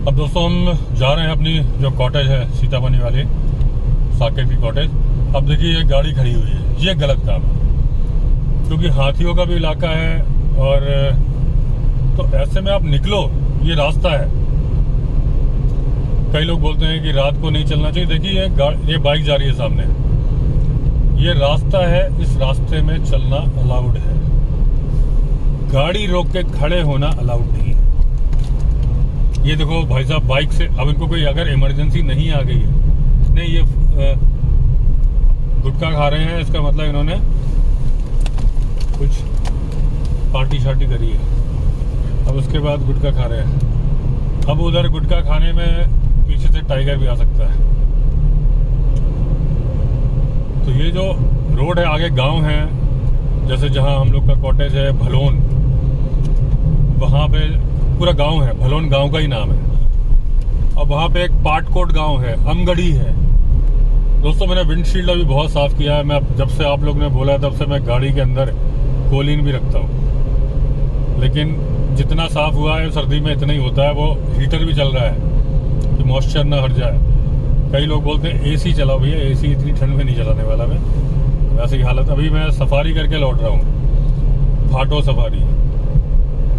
अब दोस्तों हम जा रहे हैं अपनी जो कॉटेज है सीतामढ़ी वाली साकेत की कॉटेज। अब देखिए ये गाड़ी खड़ी हुई है, ये गलत काम है क्योंकि हाथियों का भी इलाका है और तो ऐसे में आप निकलो, ये रास्ता है। कई लोग बोलते हैं कि रात को नहीं चलना चाहिए। देखिए ये बाइक जा रही है सामने, ये रास्ता है, इस रास्ते में चलना अलाउड है। गाड़ी रोक के खड़े होना अलाउड नहीं है। ये देखो भाई साहब बाइक से, अब इनको कोई अगर इमरजेंसी नहीं आ गई है, नहीं ये गुटखा खा रहे हैं, इसका मतलब इन्होंने कुछ पार्टी शार्टी करी है, अब उसके बाद गुटखा खा रहे हैं। अब उधर गुटखा खाने में पीछे से टाइगर भी आ सकता है। तो ये जो रोड है, आगे गांव है, जैसे जहां हम लोग का कॉटेज है भलोन, वहां पे पूरा गांव है, भलोन गांव का ही नाम है। अब वहां पे एक पाटकोट गांव है, अमगढ़ी है। दोस्तों मैंने विंडशील्ड अभी बहुत साफ किया है। मैं जब से आप लोग ने बोला है तब से मैं गाड़ी के अंदर कोलिन भी रखता हूँ, लेकिन जितना साफ हुआ है सर्दी में इतना ही होता है। वो हीटर भी चल रहा है कि मॉइस्चर ना हट जाए। कई लोग बोलते हैं एसी चलाओ भैया, एसी इतनी ठंड में नहीं चलाने वाला मैं। वैसे ही हालत, अभी मैं सफारी करके लौट रहा हूँ, फाटो सफारी।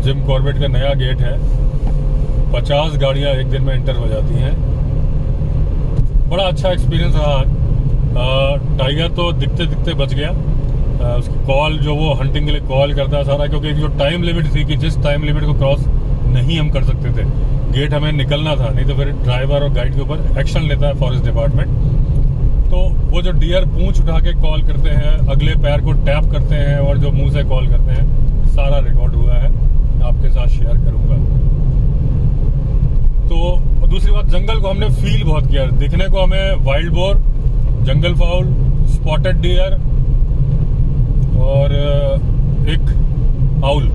जिम कॉर्बेट का नया गेट है, 50 गाड़ियाँ एक दिन में एंटर हो जाती हैं। बड़ा अच्छा एक्सपीरियंस रहा। टाइगर तो दिखते दिखते बच गया। उसकी कॉल जो वो हंटिंग के लिए कॉल करता है सारा, क्योंकि जो टाइम लिमिट थी कि जिस टाइम लिमिट को क्रॉस नहीं हम कर सकते थे, गेट हमें निकलना था, नहीं तो फिर ड्राइवर और गाइड के ऊपर एक्शन लेता है फॉरेस्ट डिपार्टमेंट। तो वो जो डियर पूंछ उठा के कॉल करते हैं, अगले पैर को टैप करते हैं और जो मुंह से कॉल करते हैं, सारा रिकॉर्ड हुआ है, आपके साथ शेयर करूंगा। तो दूसरी बात, जंगल को हमने फील बहुत किया। दिखने को हमें वाइल्ड बोर, जंगल फाउल, स्पॉटेड डियर और एक आउल,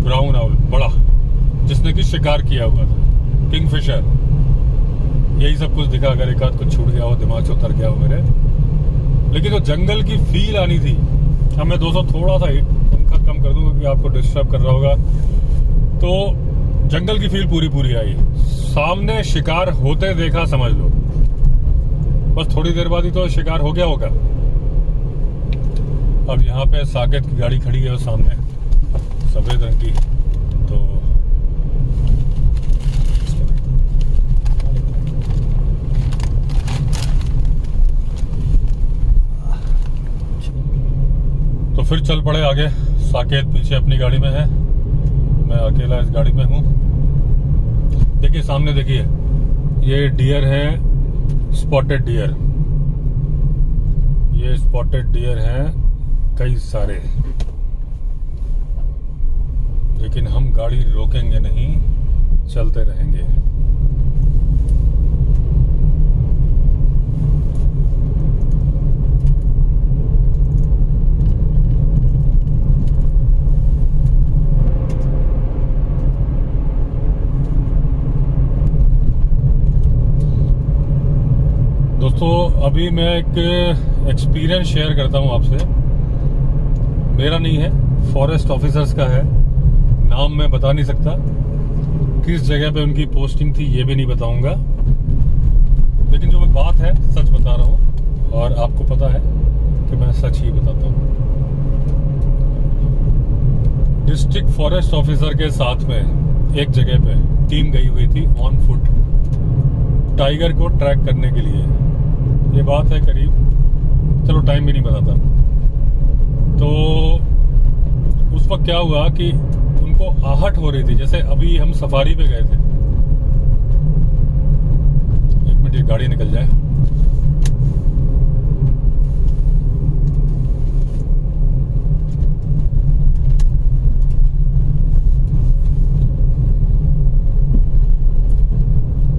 ब्राउन आउल बड़ा, जिसने कि शिकार किया हुआ था, किंगफिशर, यही सब कुछ दिखा। अगर एक आध कुछ छूट गया हो, दिमाग से उतर गया हो मेरे, लेकिन जो जंगल की फील आनी थी, हमें दोस्तों थोड़ा सा पंखा कम कर दूं क्योंकि आपको डिस्टर्ब कर रहा होगा। तो जंगल की फील पूरी आई। सामने शिकार होते देखा समझ लो, बस थोड़ी देर बाद ही तो शिकार हो गया होगा। अब यहाँ पे साकेत की गाड़ी खड़ी है और सामने सफेद रंग की, तो फिर चल पड़े आगे। साकेत पीछे अपनी गाड़ी में है, मैं अकेला इस गाड़ी में हूँ। देखिए सामने, देखिए ये डियर है, स्पॉटेड डियर। ये स्पॉटेड डियर हैं कई सारे, लेकिन हम गाड़ी रोकेंगे नहीं, चलते रहेंगे। दोस्तों अभी मैं एक एक्सपीरियंस शेयर करता हूं आपसे। मेरा नहीं है, फॉरेस्ट ऑफिसर्स का है। नाम मैं बता नहीं सकता, किस जगह पे उनकी पोस्टिंग थी ये भी नहीं बताऊंगा, लेकिन जो मैं बात है सच बता रहा हूं और आपको पता है कि मैं सच ही बताता हूं। डिस्ट्रिक्ट फॉरेस्ट ऑफिसर के साथ में एक जगह पे टीम गई हुई थी ऑन फुट, टाइगर को ट्रैक करने के लिए। ये बात है करीब, चलो टाइम भी नहीं बताता। तो उस वक्त क्या हुआ कि उनको आहट हो रही थी, जैसे अभी हम सफारी पे गए थे। एक मिनट, ये गाड़ी निकल जाए।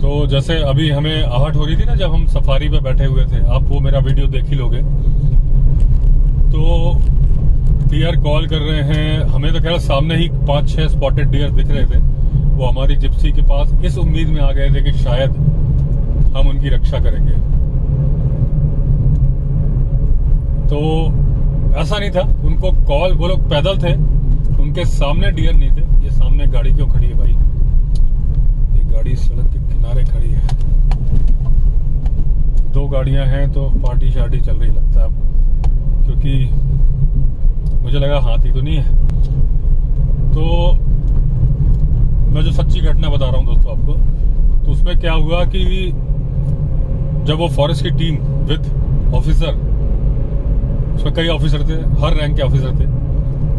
तो जैसे अभी हमें आहट हो रही थी ना जब हम सफारी पे बैठे हुए थे, आप वो मेरा वीडियो देख ही लोगे। तो डियर कॉल कर रहे हैं हमें, तो खैर सामने ही 5-6 स्पॉटेड डियर दिख रहे थे। वो हमारी जिप्सी के पास इस उम्मीद में आ गए थे कि शायद हम उनकी रक्षा करेंगे। तो ऐसा नहीं था, उनको कॉल, वो लोग पैदल थे, उनके सामने डियर नहीं थे। ये सामने गाड़ी क्यों खड़ी है भाई? गाड़ियां हैं तो पार्टी शार्टी चल रही लगता है अब, क्योंकि मुझे लगा हाथी तो नहीं है। तो मैं जो सच्ची घटना बता रहा हूँ दोस्तों आपको, तो उसमें क्या हुआ कि जब वो फॉरेस्ट की टीम विद ऑफिसर, उसमें कई ऑफिसर थे, हर रैंक के ऑफिसर थे,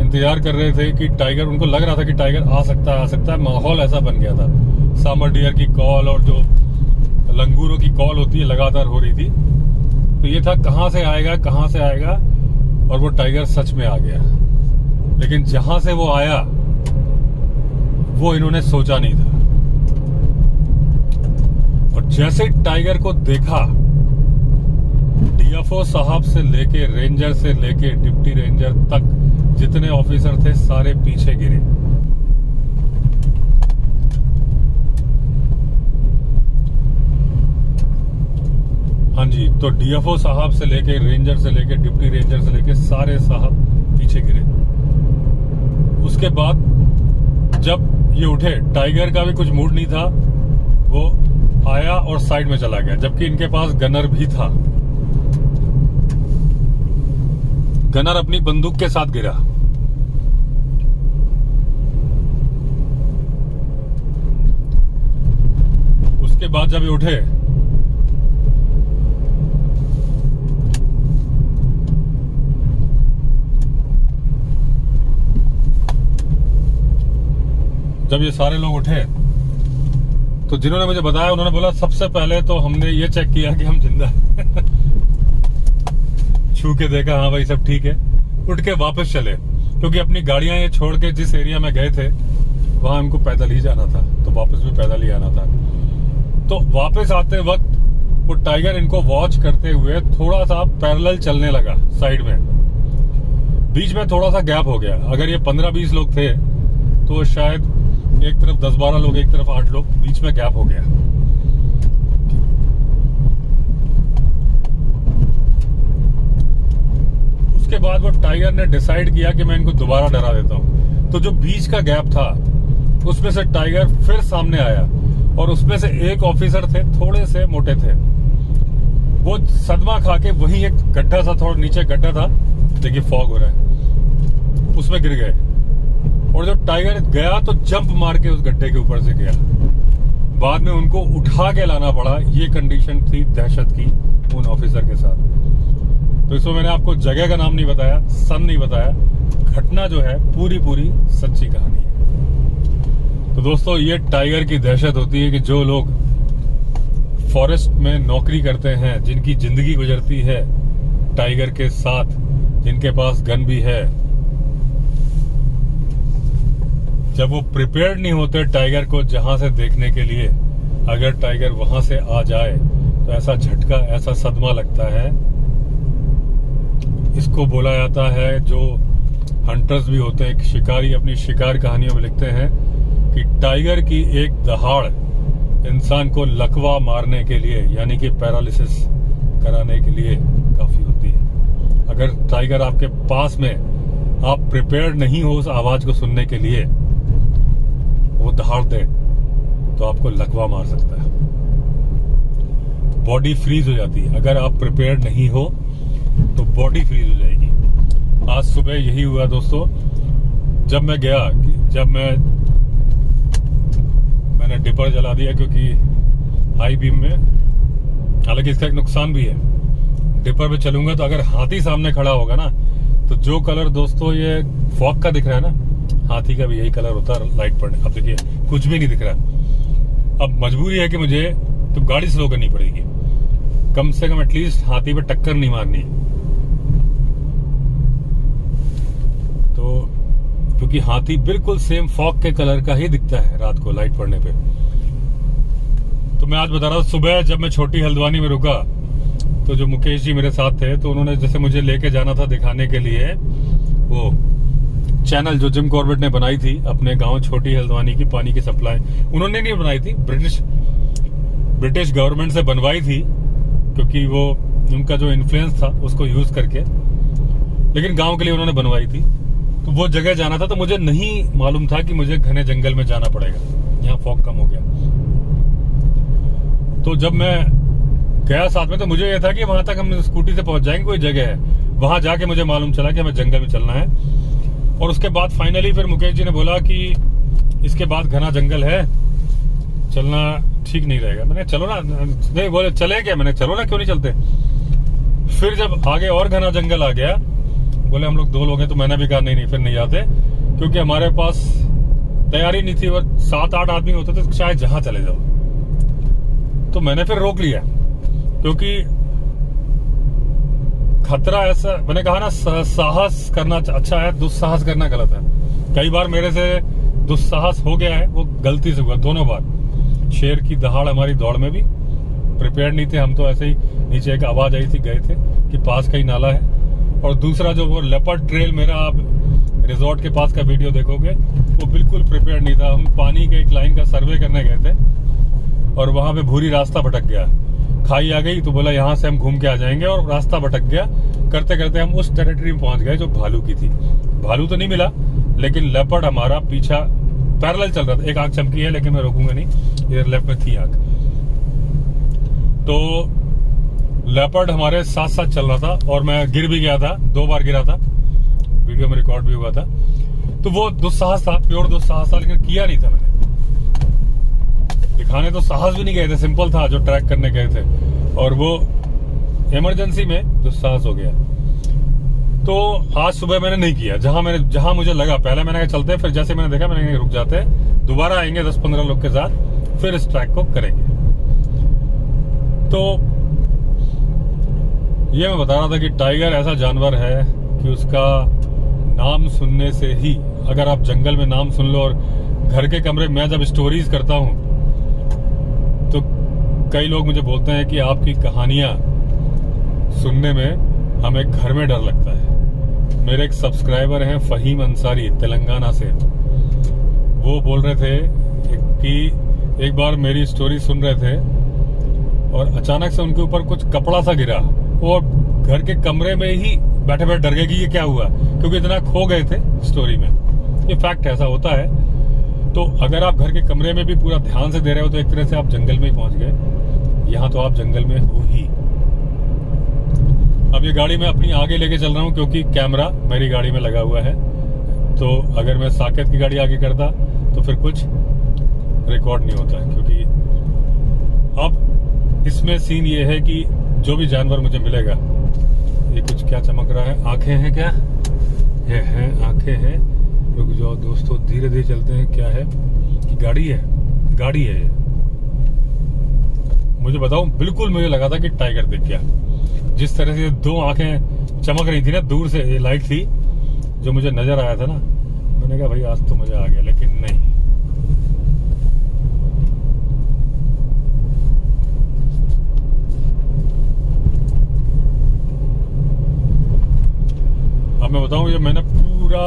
इंतजार कर रहे थे कि टाइगर, उनको लग रहा था कि टाइगर आ सकता है। माहौल ऐसा बन गया था, सामर डियर की कॉल और जो लंगूरों की कॉल होती है लगातार हो रही थी। तो ये था कहां से आएगा, और वो टाइगर सच में आ गया। लेकिन जहां से वो आया वो इन्होंने सोचा नहीं था। और जैसे टाइगर को देखा, डीएफओ साहब से लेके रेंजर से लेके डिप्टी रेंजर तक जितने ऑफिसर थे सारे पीछे गिरे। हाँ जी, तो डीएफओ साहब से लेके रेंजर से लेके डिप्टी रेंजर से लेके सारे साहब पीछे गिरे। उसके बाद जब ये उठे, टाइगर का भी कुछ मूड नहीं था, वो आया और साइड में चला गया, जबकि इनके पास गनर भी था। गनर अपनी बंदूक के साथ गिरा। उसके बाद जब ये उठे, जब ये सारे लोग उठे तो जिन्होंने मुझे बताया उन्होंने बोला सबसे पहले तो हमने ये चेक किया कि हम जिंदा हैं। छू के देखा, हाँ भाई सब ठीक है, उठ के वापस चले, क्योंकि अपनी गाड़ियां ये छोड़ के जिस एरिया में गए थे वहां हमको पैदल ही जाना था, तो वापस भी पैदल ही आना था। तो वापस आते वक्त वो टाइगर इनको वॉच करते हुए थोड़ा सा पैरेलल चलने लगा साइड में। बीच में थोड़ा सा गैप हो गया। अगर ये 15-20 लोग थे तो शायद एक तरफ 10-12 लोग, एक तरफ 8 लोग, बीच में गैप हो गया। उसके बाद वो टाइगर ने डिसाइड किया कि मैं इनको दोबारा डरा देता हूं। तो जो बीच का गैप था उसमें से टाइगर फिर सामने आया, और उसमें से एक ऑफिसर थे, थोड़े से मोटे थे, वो सदमा खा के वहीं एक गड्ढा था, थोड़ा नीचे गड्ढा था, देखिए फॉग हो रहा है, उसमें गिर गए। और जब टाइगर गया तो जंप मार के उस गड्ढे के ऊपर से गया। बाद में उनको उठा के लाना पड़ा। ये कंडीशन थी दहशत की उन ऑफिसर के साथ। तो इसमें मैंने आपको जगह का नाम नहीं बताया, सन नहीं बताया, घटना जो है पूरी सच्ची कहानी है। तो दोस्तों, ये टाइगर की दहशत होती है कि जो लोग फॉरेस्ट में नौकरी करते हैं, जिनकी जिंदगी गुजरती है टाइगर के साथ, जिनके पास गन भी है, जब वो प्रिपेयर्ड नहीं होते टाइगर को जहां से देखने के लिए, अगर टाइगर वहां से आ जाए तो ऐसा झटका, ऐसा सदमा लगता है। इसको बोला जाता है, जो हंटर्स भी होते हैं, शिकारी अपनी शिकार कहानियों में लिखते हैं कि टाइगर की एक दहाड़ इंसान को लकवा मारने के लिए, यानी कि पैरालिसिस कराने के लिए काफी होती है। अगर टाइगर आपके पास में, आप प्रिपेयर्ड नहीं हो उस आवाज को सुनने के लिए, वो दहाड़ दे तो आपको लकवा मार सकता है, बॉडी फ्रीज हो जाती है। अगर आप प्रिपेयर्ड नहीं हो तो बॉडी फ्रीज हो जाएगी। आज सुबह यही हुआ दोस्तों, जब मैं गया, मैंने डिपर जला दिया, क्योंकि हाई बीम में, हालांकि इसका एक नुकसान भी है, डिपर पे चलूंगा तो अगर हाथी सामने खड़ा होगा ना, तो जो कलर दोस्तों ये फॉग का दिख रहा है ना, हाथी का भी यही कलर होता है लाइट पड़ने। अब देखिए कुछ भी नहीं दिख रहा। अब मजबूरी है कि मुझे तो गाड़ी स्लो करनी पड़ेगी, कम से कम एटलीस्ट हाथी पे टक्कर नहीं मारनी। तो क्योंकि हाथी बिल्कुल सेम फॉग के कलर का ही दिखता है रात को लाइट पड़ने पे। तो मैं आज बता रहा हूँ, सुबह जब मैं छोटी हल्द्वानी में रुका तो जो मुकेश जी मेरे साथ थे, तो उन्होंने जैसे मुझे लेके जाना था दिखाने के लिए वो चैनल जो जिम कॉर्बेट ने बनाई थी अपने गांव छोटी हल्द्वानी की पानी की सप्लाई, उन्होंने नहीं बनाई थी, ब्रिटिश गवर्नमेंट से बनवाई थी, क्योंकि वो उनका जो इन्फ्लुएंस था उसको यूज करके, लेकिन गांव के लिए उन्होंने बनवाई थी। तो वो जगह जाना था, तो मुझे नहीं मालूम था कि मुझे घने जंगल में जाना पड़ेगा, यहाँ फॉग कम हो गया। तो जब मैं गया साथ में, तो मुझे ये था कि वहां तक हम स्कूटी से पहुंच जाएंगे, कोई जगह है। वहां जाके मुझे मालूम चला कि हमें जंगल में चलना है। और उसके बाद फाइनली फिर मुकेश जी ने बोला कि इसके बाद घना जंगल है, चलना ठीक नहीं रहेगा। मैंने चलो ना, नहीं बोले चले क्या, मैंने चलो ना, क्यों नहीं चलते। फिर जब आगे और घना जंगल आ गया, बोले हम लोग 2 लोग हैं, तो मैंने भी कहा नहीं फिर नहीं जाते, क्योंकि हमारे पास तैयारी नहीं थी। और 7-8 आदमी होते थे तो शायद जहां चले जाओ। तो मैंने फिर रोक लिया, क्योंकि खतरा ऐसा, मैंने कहा ना, साहस करना अच्छा है, दुस्साहस करना गलत है। कई बार मेरे से दुस्साहस हो गया है, वो गलती से हुआ, दोनों बार। शेर की दहाड़ हमारी दौड़ में भी प्रिपेयर नहीं थे हम, तो ऐसे ही नीचे एक आवाज आई थी, गए थे कि पास का ही नाला है। और दूसरा जो वो लेपर्ड ट्रेल, मेरा आप रिजॉर्ट के पास का वीडियो देखोगे, वो बिल्कुल प्रिपेयर नहीं था। हम पानी के एक लाइन का सर्वे करने गए थे और वहां पे भूरी रास्ता भटक गया, खाई आ गई, तो बोला यहाँ से हम घूम के आ जाएंगे, और रास्ता भटक गया। करते करते हम उस टेरिटरी में पहुंच गए जो भालू की थी। भालू तो नहीं मिला, लेकिन लेपर्ड हमारा पीछा पैरेलल चल रहा था। एक आंख चमकी है, लेकिन मैं रोकूंगा नहीं, इधर लेफ्ट में थी आंख। तो लेपर्ड हमारे साथ साथ चल रहा था, और मैं गिर भी गया था, 2 बार गिरा था, वीडियो में रिकॉर्ड भी हुआ था। तो वो दुस्साहस था, प्योर दुस्साहस था, लेकिन किया नहीं था मैंने। दिखाने तो साहस भी नहीं गए थे, सिंपल था जो ट्रैक करने गए थे, और वो इमरजेंसी में दुस्साहस हो गया। तो आज सुबह मैंने नहीं किया, जहां मुझे लगा, पहले मैंने कहा चलते, फिर जैसे मैंने देखा, मैंने रुक जाते, दोबारा आएंगे 10-15 लोग के साथ, फिर इस ट्रैक को करेंगे। तो ये मैं बता रहा था कि टाइगर ऐसा जानवर है कि उसका नाम सुनने से ही, अगर आप जंगल में नाम सुन लो, और घर के कमरे में जब स्टोरीज करता हूं, तो कई लोग मुझे बोलते हैं कि आपकी कहानियां सुनने में हमें घर में डर लगता है। मेरे एक सब्सक्राइबर हैं फहीम अंसारी, तेलंगाना से, वो बोल रहे थे कि एक बार मेरी स्टोरी सुन रहे थे और अचानक से उनके ऊपर कुछ कपड़ा सा गिरा, और घर के कमरे में ही बैठे बैठे डर गए कि ये क्या हुआ, क्योंकि इतना खो गए थे स्टोरी में। ये फैक्ट ऐसा होता है। तो अगर आप घर के कमरे में भी पूरा ध्यान से दे रहे हो, तो एक तरह से आप जंगल में ही पहुंच गए। यहाँ तो आप जंगल में हो ही। अब ये गाड़ी मैं अपनी आगे लेके चल रहा हूँ, क्योंकि कैमरा मेरी गाड़ी में लगा हुआ है। तो अगर मैं साकेत की गाड़ी आगे करता तो फिर कुछ रिकॉर्ड नहीं होता, क्योंकि अब इसमें सीन ये है कि जो भी जानवर मुझे मिलेगा, ये कुछ क्या चमक रहा है, आंखें हैं क्या, ये हैं आंखें हैं। रुक जाओ दोस्तों, धीरे धीरे चलते हैं। क्या है कि गाड़ी है ये। मुझे बताऊं, बिल्कुल मुझे लगा था कि टाइगर दिख गया। जिस तरह से 2 आंखें चमक रही थी ना, दूर से ये लाइट थी जो मुझे नजर आया था ना, मैंने कहा भाई आज तो मजा आ गया, लेकिन नहीं। अब मैं बताऊं, ये मैंने पूरा,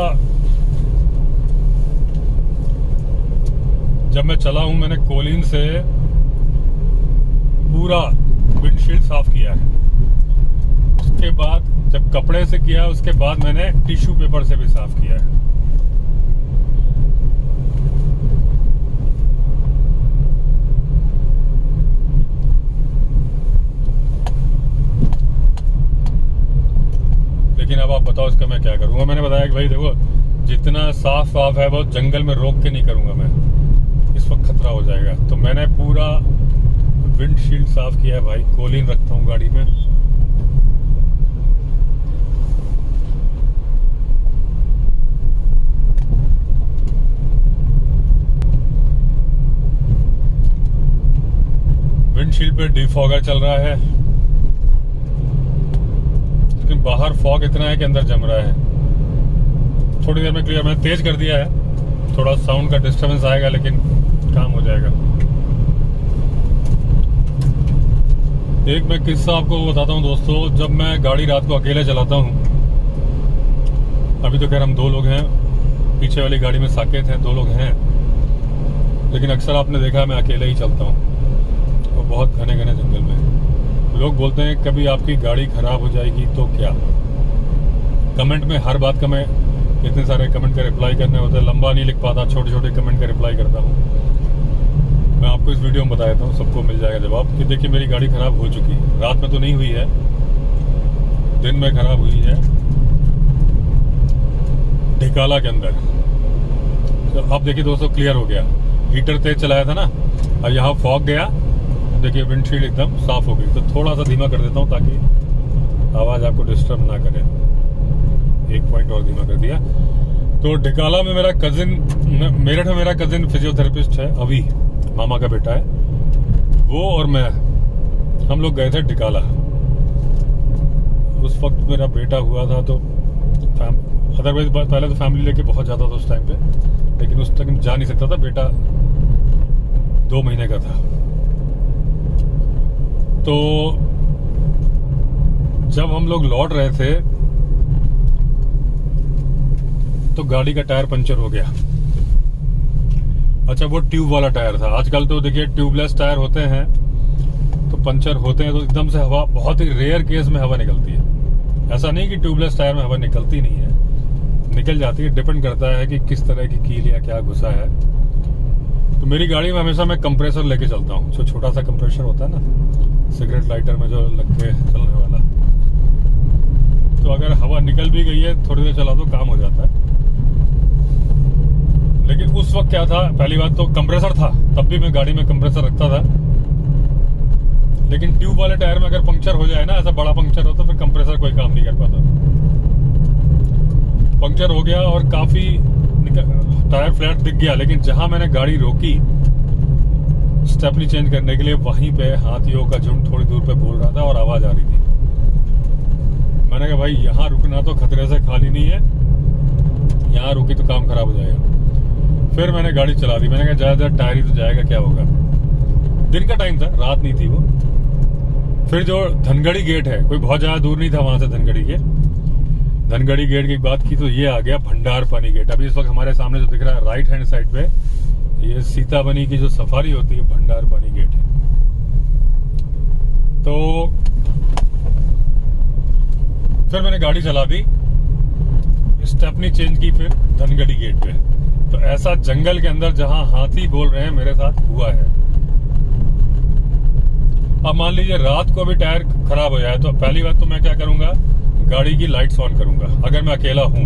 जब मैं चला हूं, मैंने कोलिन से पूरा विंडशील्ड साफ किया है। उसके बाद जब कपड़े से किया, उसके बाद मैंने टिश्यू पेपर से भी साफ किया है। लेकिन अब आप बताओ इसका मैं क्या करूंगा। मैंने बताया कि भाई देखो, जितना साफ है वो जंगल में रोक के नहीं करूंगा मैं, इस वक्त खतरा हो जाएगा। तो मैंने पूरा विंडशील्ड साफ किया है भाई, कोलिन रखता हूँ गाड़ी में। विंडशील्ड पे डिफॉगर चल रहा है, लेकिन बाहर फॉग इतना है कि अंदर जम रहा है। थोड़ी देर में क्लियर, मैंने तेज कर दिया है, थोड़ा साउंड का डिस्टरबेंस आएगा, लेकिन काम हो जाएगा। एक मैं किस्सा आपको बताता हूँ दोस्तों। जब मैं गाड़ी रात को अकेले चलाता हूँ, अभी तो खैर हम 2 लोग हैं, पीछे वाली गाड़ी में साकेत हैं, 2 लोग हैं, लेकिन अक्सर आपने देखा मैं अकेले ही चलता हूँ, और बहुत घने घने जंगल में। लोग बोलते हैं कभी आपकी गाड़ी खराब हो जाएगी तो क्या। कमेंट में हर बात का मैं इतने सारे कमेंट का रिप्लाई करने होते हैं, लंबा नहीं लिख पाता, छोटे छोटे कमेंट का रिप्लाई करता हूँ। मैं आपको इस वीडियो में बता देता हूँ, सबको मिल जाएगा जवाब कि देखिए मेरी गाड़ी ख़राब हो चुकी है। रात में तो नहीं हुई है, दिन में ख़राब हुई है ढिकाला के अंदर। तो अब देखिए दोस्तों क्लियर हो गया। हीटर तेज चलाया था ना, और यहाँ फॉग गया, देखिए विंडशील्ड एकदम साफ हो गई। तो थोड़ा सा धीमा कर देता हूँ ताकि आवाज़ आपको डिस्टर्ब ना करे। 1 पॉइंट और धीमा कर दिया। तो ढिकाला में मेरा कजिन, मेरठ में मेरा कजिन फिजियोथेरेपिस्ट है, अभी मामा का बेटा है वो, और मैं, हम लोग गए थे ढिकाला। उस वक्त मेरा बेटा हुआ था, तो अदरवाइज पहले तो फैमिली लेके बहुत जाता था उस टाइम पे, लेकिन उस टाइम जा नहीं सकता था, बेटा 2 महीने का था। तो जब हम लोग लौट रहे थे तो गाड़ी का टायर पंचर हो गया। अच्छा, वो ट्यूब वाला टायर था। आजकल तो देखिए ट्यूबलेस टायर होते हैं, तो पंचर होते हैं तो एकदम से हवा, बहुत ही रेयर केस में हवा निकलती है। ऐसा नहीं कि ट्यूबलेस टायर में हवा निकलती नहीं है, निकल जाती है। डिपेंड करता है कि किस तरह की कील या क्या घुसा है। तो मेरी गाड़ी में हमेशा मैं कंप्रेसर लेके चलता हूँ, जो छोटा सा कंप्रेसर होता है ना सिगरेट लाइटर में, जो लग के चलने वाला। तो अगर हवा निकल भी गई है, थोड़ी देर चला तो काम हो जाता है। लेकिन उस वक्त क्या था, पहली बात तो कंप्रेसर था, तब भी मैं गाड़ी में कंप्रेसर रखता था। लेकिन ट्यूब वाले टायर में अगर पंक्चर हो जाए ना, ऐसा बड़ा पंक्चर हो, तो फिर कंप्रेसर कोई काम नहीं कर पाता। पंक्चर हो गया और काफी टायर फ्लैट दिख गया। लेकिन जहां मैंने गाड़ी रोकी स्टेपनी चेंज करने के लिए, वहीं पे हाथियों का झुंड थोड़ी दूर पे बोल रहा था और आवाज आ रही थी। मैंने कहा भाई यहाँ रुकना तो खतरे से खाली नहीं है, यहाँ रुकी तो काम खराब हो जाएगा। फिर मैंने गाड़ी चला दी। मैंने कहा ज्यादा टायर ही तो जाएगा, क्या होगा। दिन का टाइम था, रात नहीं थी वो। फिर जो धनगढ़ी गेट है, कोई बहुत ज्यादा दूर नहीं था वहां से धनगढ़ी गेट। धनगढ़ी गेट की बात की तो ये आ गया भंडार पानी गेट। अभी इस वक्त हमारे सामने जो दिख रहा है राइट हैंड साइड पे, ये सीताबनी की जो सफारी होती है, भंडार पानी गेट है। तो फिर मैंने गाड़ी चला दी, स्टेपनी चेंज की, फिर धनगढ़ी गेट पे। तो ऐसा जंगल के अंदर जहां हाथी बोल रहे हैं, मेरे साथ हुआ है। अब मान लीजिए रात को भी टायर खराब हो जाए, तो पहली बात तो मैं क्या करूंगा, गाड़ी की लाइट्स ऑन करूंगा। अगर मैं अकेला हूं,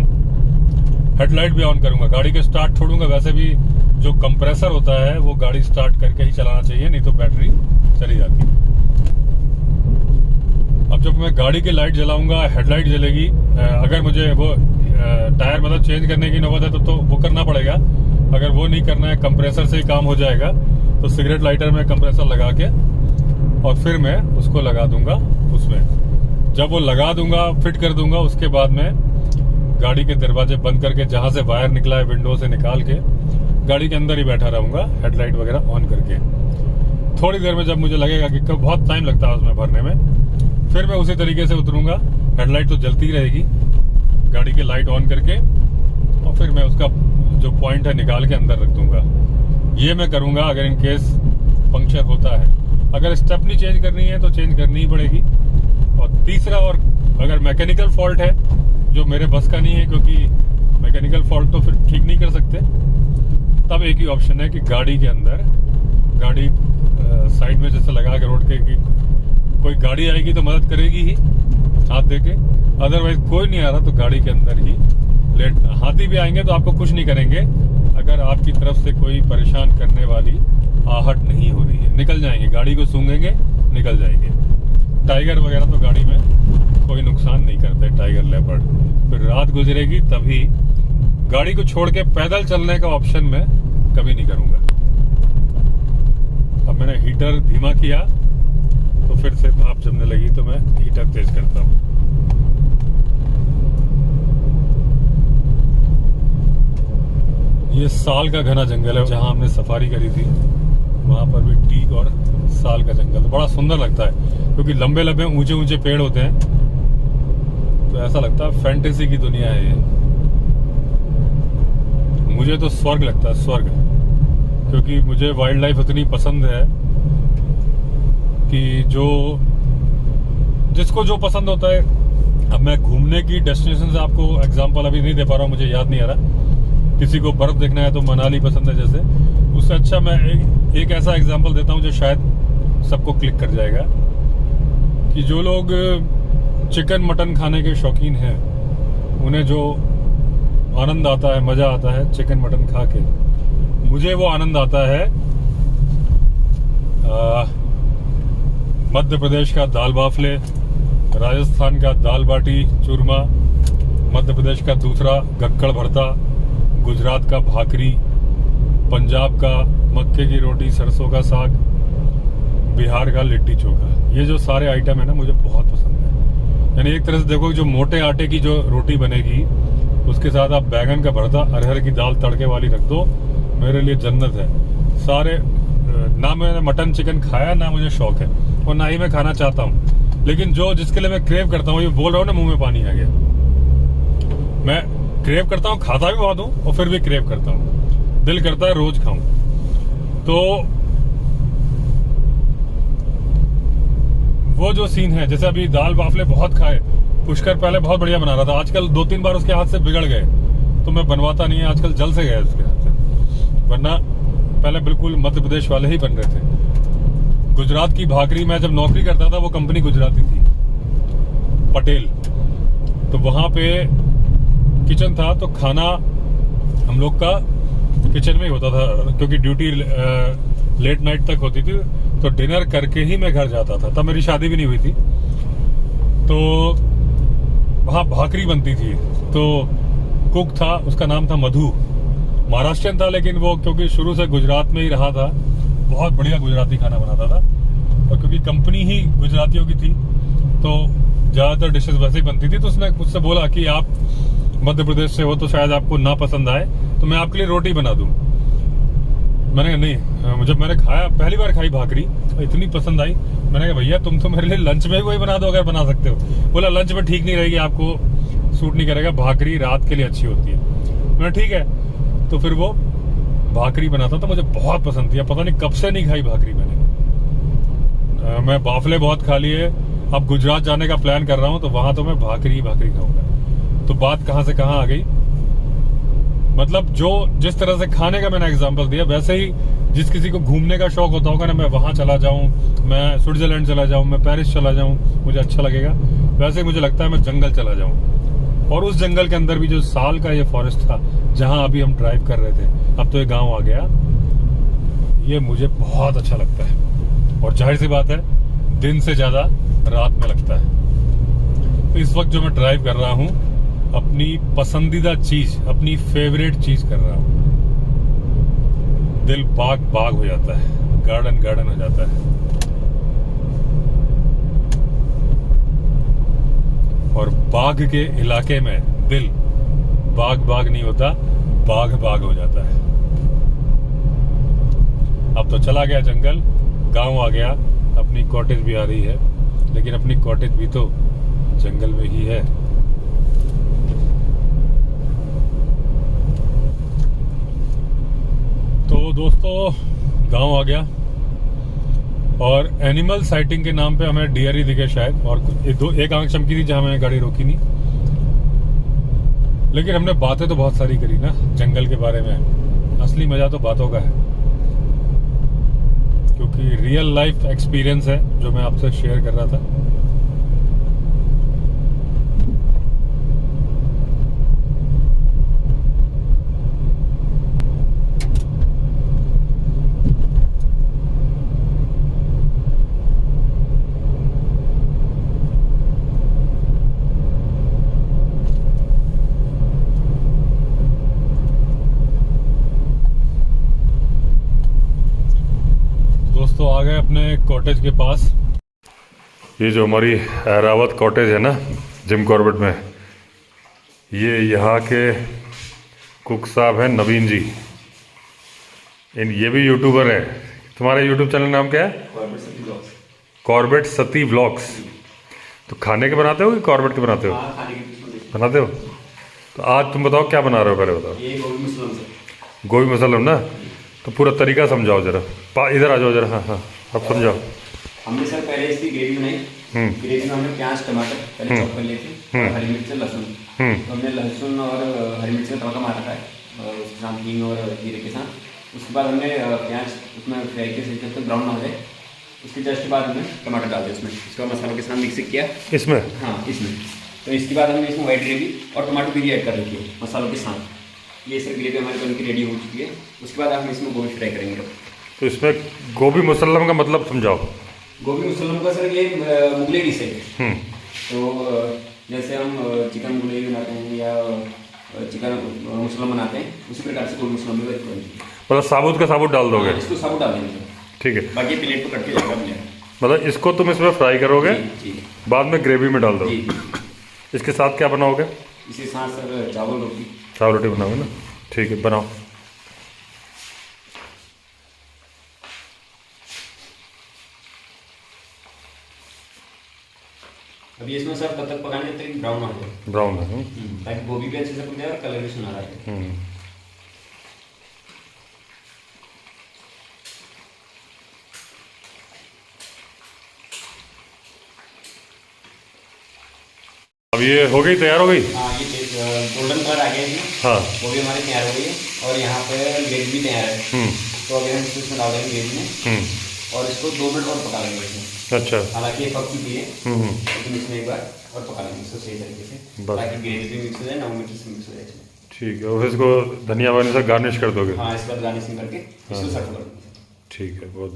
हेडलाइट भी ऑन करूंगा, गाड़ी के स्टार्ट छोड़ूंगा। वैसे भी जो कंप्रेसर होता है वो गाड़ी स्टार्ट करके ही चलाना चाहिए, नहीं तो बैटरी चली जाती है। अब जब मैं गाड़ी की लाइट जलाऊंगा, हेडलाइट जलेगी। अगर मुझे वो टायर मतलब चेंज करने की नौबत है तो वो करना पड़ेगा। अगर वो नहीं करना है, कंप्रेसर से ही काम हो जाएगा। तो सिगरेट लाइटर में कंप्रेसर लगा के और फिर मैं उसको लगा दूंगा उसमें। जब वो लगा दूंगा, फिट कर दूंगा, उसके बाद में गाड़ी के दरवाजे बंद करके, जहां से वायर निकला है विंडो से निकाल के, गाड़ी के अंदर ही बैठा रहूंगा, हेडलाइट वगैरह ऑन करके। थोड़ी देर में जब मुझे लगेगा कि बहुत टाइम लगता है उसमें भरने में, फिर मैं उसी तरीके से उतरूंगा। हेडलाइट तो जलती रहेगी, गाड़ी की लाइट ऑन करके, और फिर मैं उसका जो पॉइंट है निकाल के अंदर रख दूंगा। ये मैं करूंगा अगर इन केस पंक्चर होता है। अगर स्टेपनी चेंज करनी है तो चेंज करनी ही पड़ेगी। और तीसरा, और अगर मैकेनिकल फॉल्ट है जो मेरे बस का नहीं है, क्योंकि मैकेनिकल फॉल्ट तो फिर ठीक नहीं कर सकते, तब एक ही ऑप्शन है कि गाड़ी के अंदर, गाड़ी साइड में जैसे लगा के रोड के, कि कोई गाड़ी आएगी तो मदद करेगी ही हाथ देके, अदरवाइज कोई नहीं आ रहा तो गाड़ी के अंदर ही लेटना। हाथी भी आएंगे तो आपको कुछ नहीं करेंगे अगर आपकी तरफ से कोई परेशान करने वाली आहट नहीं हो रही है। निकल जाएंगे, गाड़ी को सूंघेंगे, निकल जाएंगे। टाइगर वगैरह तो गाड़ी में कोई नुकसान नहीं करते, टाइगर लेपर्ड। फिर रात गुजरेगी तभी गाड़ी को छोड़ के पैदल चलने का ऑप्शन मैं कभी नहीं करूंगा। अब मैंने हीटर धीमा किया तो फिर से भाप जमने लगी, तो मैं हीटर तेज करता हूँ। ये साल का घना जंगल है, जहां हमने सफारी करी थी वहां पर भी टीक और साल का जंगल बड़ा सुंदर लगता है, क्योंकि लंबे लंबे ऊंचे ऊंचे पेड़ होते हैं, तो ऐसा लगता है फैंटेसी की दुनिया है ये। मुझे तो स्वर्ग लगता है, स्वर्ग, क्योंकि मुझे वाइल्ड लाइफ इतनी पसंद है कि जिसको जो पसंद होता है। अब मैं घूमने की डेस्टिनेशन से आपको एग्जांपल अभी नहीं दे पा रहा हूँ, मुझे याद नहीं आ रहा। किसी को बर्फ देखना है तो मनाली पसंद है, जैसे उससे अच्छा मैं एक ऐसा एग्जांपल देता हूँ जो शायद सबको क्लिक कर जाएगा कि जो लोग चिकन मटन खाने के शौकीन हैं, उन्हें जो आनंद आता है, मज़ा आता है चिकन मटन खा के, मुझे वो आनंद आता है मध्य प्रदेश का दाल बाफले, राजस्थान का दाल बाटी चूरमा, मध्य प्रदेश का दूसरा गक्कड़ भरता, गुजरात का भाकरी, पंजाब का मक्के की रोटी सरसों का साग, बिहार का लिट्टी चोखा। ये जो सारे आइटम है ना, मुझे बहुत पसंद है। यानी एक तरह से देखो, जो मोटे आटे की जो रोटी बनेगी उसके साथ आप बैगन का भरता, अरहर की दाल तड़के वाली रख दो, मेरे लिए जन्नत है। सारे ना मैंने मटन चिकन खाया, ना मुझे शौक है और ना ही मैं खाना चाहता हूँ, लेकिन जो जिसके लिए मैं क्रेव करता हूँ, ये बोल रहा हूँ ना, मुंह में पानी आ गया। मैं क्रेव करता हूँ, खाता भी बहुत हूँ और फिर भी क्रेव करता हूँ, दिल करता है रोज खाऊं। तो वो जो सीन है, जैसे अभी दाल बाफले बहुत खाए, पुष्कर पहले बहुत बढ़िया बना रहा था, आजकल 2-3 बार उसके हाथ से बिगड़ गए, तो मैं बनवाता नहीं है आजकल, जल से गए उसके हाथ से, वरना पहले बिल्कुल मध्य प्रदेश वाले ही बन रहे थे। गुजरात की भाकरी, मैं जब नौकरी करता था वो कंपनी गुजराती थी, पटेल, तो वहां पे किचन था, तो खाना हम लोग का किचन में ही होता था, क्योंकि ड्यूटी लेट नाइट तक होती थी, तो डिनर करके ही मैं घर जाता था। तब मेरी शादी भी नहीं हुई थी, तो वहाँ भाकरी बनती थी, तो कुक था, उसका नाम था मधु, महाराष्ट्रियन था, लेकिन वो क्योंकि शुरू से गुजरात में ही रहा था, बहुत बढ़िया गुजराती खाना बनाता था, और क्योंकि कंपनी ही गुजरातियों की थी तो ज़्यादातर डिशेस वैसे ही बनती थी। तो उसने मुझसे बोला कि आप मध्य प्रदेश से हो तो शायद आपको ना पसंद आए, तो मैं आपके लिए रोटी बना दूं। मैंने कहा नहीं, जब मैंने खाया, पहली बार खाई भाकरी, इतनी पसंद आई, मैंने कहा भैया तुम तो मेरे लिए लंच में वही बना दो अगर बना सकते हो। बोला लंच में ठीक नहीं रहेगी, आपको सूट नहीं करेगा, भाकरी रात के लिए अच्छी होती है। मैंने ठीक है, तो फिर वो भाकरी बनाता था, मुझे बहुत पसंद थी, पता नहीं कब से नहीं खाई भाकरी मैंने। मैं बाफले बहुत खा लिए, अब गुजरात जाने का प्लान कर रहा हूँ, तो वहां तो मैं भाकरी खाऊंगा। तो बात कहाँ से कहाँ आ गई, मतलब जो जिस तरह से खाने का मैंने एग्जांपल दिया, वैसे ही जिस किसी को घूमने का शौक होता होगा ना, मैं वहां चला जाऊं, मैं स्विट्जरलैंड चला जाऊं, मैं पेरिस चला जाऊं, मुझे अच्छा लगेगा। वैसे ही मुझे लगता है मैं जंगल चला जाऊं, और उस जंगल के अंदर भी जो साल का ये फॉरेस्ट था जहां अभी हम ड्राइव कर रहे थे, अब तो ये गाँव आ गया, ये मुझे बहुत अच्छा लगता है। और जाहिर सी बात है, दिन से ज्यादा रात में लगता है। तो इस वक्त जो मैं ड्राइव कर रहा हूँ, अपनी पसंदीदा चीज, अपनी फेवरेट चीज कर रहा हूँ, दिल बाग बाग हो जाता है, गार्डन गार्डन हो जाता है। और बाग के इलाके में दिल बाग बाग नहीं होता, बाग बाग हो जाता है। अब तो चला गया जंगल, गांव आ गया, अपनी कॉटेज भी आ रही है, लेकिन अपनी कॉटेज भी तो जंगल में ही है। तो दोस्तों, गांव आ गया, और एनिमल साइटिंग के नाम पे हमें डियर ही दिखे शायद, और एक आंख चमकी थी जहां मैंने गाड़ी रोकी नहीं, लेकिन हमने बातें तो बहुत सारी करी ना जंगल के बारे में। असली मजा तो बातों का है, क्योंकि रियल लाइफ एक्सपीरियंस है जो मैं आपसे शेयर कर रहा था। दोस्तों आ गए अपने कॉटेज के पास। ये जो हमारी एरावत कॉटेज है ना जिम कॉर्बेट में, ये यहाँ के कुक साहब हैं नवीन जी। ये भी यूट्यूबर है। तुम्हारा यूट्यूब चैनल नाम क्या है? कॉर्बेट सती व्लॉग्स। तो खाने के बनाते हो कि कॉर्बेट के बनाते हो? बनाते हो। तो आज तुम बताओ क्या बना रहे हो, पहले बताओ। ये गोभी मसलम गोभी मसलम ना, तो पूरा तरीका समझाओ जरा। इधर आ जाओ जरा। हाँ हाँ, अब समझाओ। हमने सर पहले इसकी ग्रेवी बनाई। ग्रेवी में हमने प्याज टमाटर पहले चॉप कर लिए थे, और हरी मिर्च लहसुन। तो हमने लहसुन और हरी मिर्च का तड़का मारा था, और उसके साथ हींग और जीरे के साथ उसके बाद हमने प्याज उसमें फ्राई के जब तक ब्राउन हो जाए उसके जस्ट बाद हमने टमाटर डाल दिया उसमें, इसके बाद मसालों के साथ मिक्स किया इसमें। हाँ इसमें। तो इसके बाद हमने इसमें वाइट ग्रेवी और टमाटो प्यूरी ऐड कर रखी है मसालों के साथ। ये सब ग्रेवी हमारी बन के रेडी हो चुकी है। उसके बाद हम इसमें गोभी फ्राई करेंगे। तो इसमें गोभी मुसल्लम का मतलब समझाओ। गोभी मुसल्लम का सर ये मुगलई डिश है। तो जैसे हम चिकन मुगलई बनाते हैं या चिकन मुसल्लम बनाते हैं उसी प्रकार से गोभी मुसल्लम भी बनती है। मतलब साबुत का साबुत डाल दोगे? हाँ, इसको साबुत डाल देंगे ठीक है। बाकी प्लेट पर कट के जाएगा मिलेगा। मतलब इसको तुम इसमें फ्राई करोगे, जी बाद में ग्रेवी में डाल दो। जी। इसके साथ क्या बनाओगे? इसके साथ सर चावल रोटी। चावल रोटी बनाओगे ना, ठीक है बनाओ। अभी इसमें सर तब तक पकाने जब तक ब्राउन हो जाए। ब्राउन है। ताकि गोभी भी अच्छे से पक जाए और कलर भी सुनहरा है। अब ये हो गई, तैयार हो गई? हाँ ये गोल्डन कलर आ गया है। हाँ वो भी हमारी तैयार हो गई है और यहाँ पे ग्रेवी भी तैयार है। तो अभी हम इसमें डाल देंगे ग्रेवी में और इसको 2 मिनट और पका लेंगे इसमें। अच्छा। हालांकि ये पक चुकी है लेकिन इसमें एक बार और पका लेंगे इसको सही तरीके से ताकि ग्रेवी भी मिक्स हो जाए, नमक मिर्च से मिक्स हो जाए इसमें। ठीक है, और इसको धनिया वनिया से गार्निश कर दोगे? हाँ इसके बाद गार्निशिंग करके इसको सर्व कर देंगे। ठीक है, बहुत बढ़िया।